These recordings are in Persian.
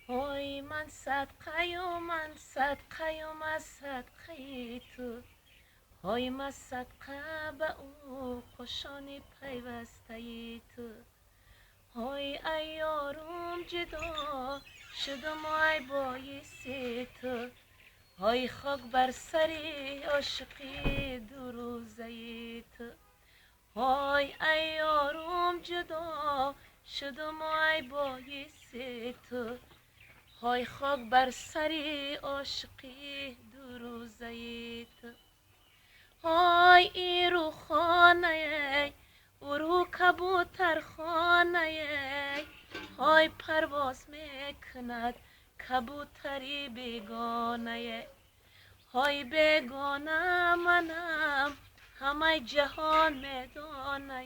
های من صدقه و من صدقه و من صدقه تو، های من صدقه به او خوشانی پیوسته تو. های ای یارم جدا شدم ای بایس تو، های خاک بر سری عاشقی دو روزه تو. های ای یارم جدا شدم ای بایس تو، های خاک بر سری عاشقی دو روزه تو. های ایرو خانه برو کبوتر خانه، های پرواز میکند کبوتری بیگانه. های بیگانه منم همه جهان میدانه،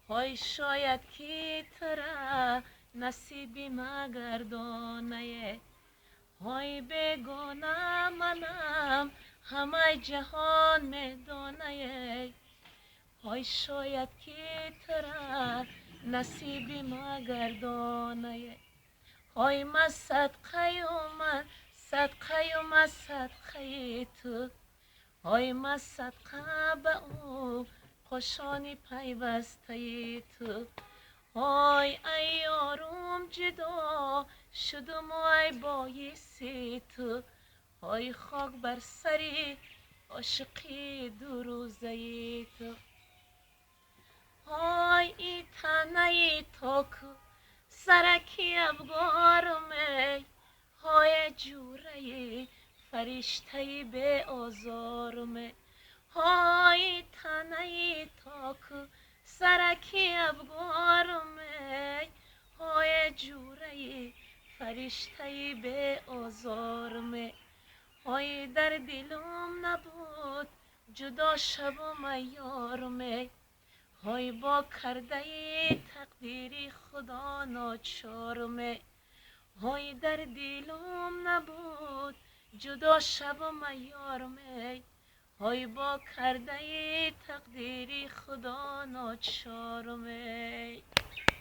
های شاید که ترا نصیبی مگردانه. های بیگانه منم همه جهان میدانه، های شاید که ترا نصیبی مگردانه. های من صدقه و من صدقه و من صدقه تو، های من صدقه به او خوشانی پیوسته تو. های ای یارم جدا شدم ای بایس تو، های خاک بر سری عاشقی دو روزه تو. های ای تنه تو که سرکی افگارمه، های جوره فرشته به آزارمه. های تنه تو که سرکی افگارمه، های جوره فرشته به آزارمه. های در دلم نبود جدا شوم ای یارمه، های با کرده تقدیری خدا ناچارمه. های در دلم نبود جدا شوم ای یارمه، های با کرده تقدیری خدا ناچارمه.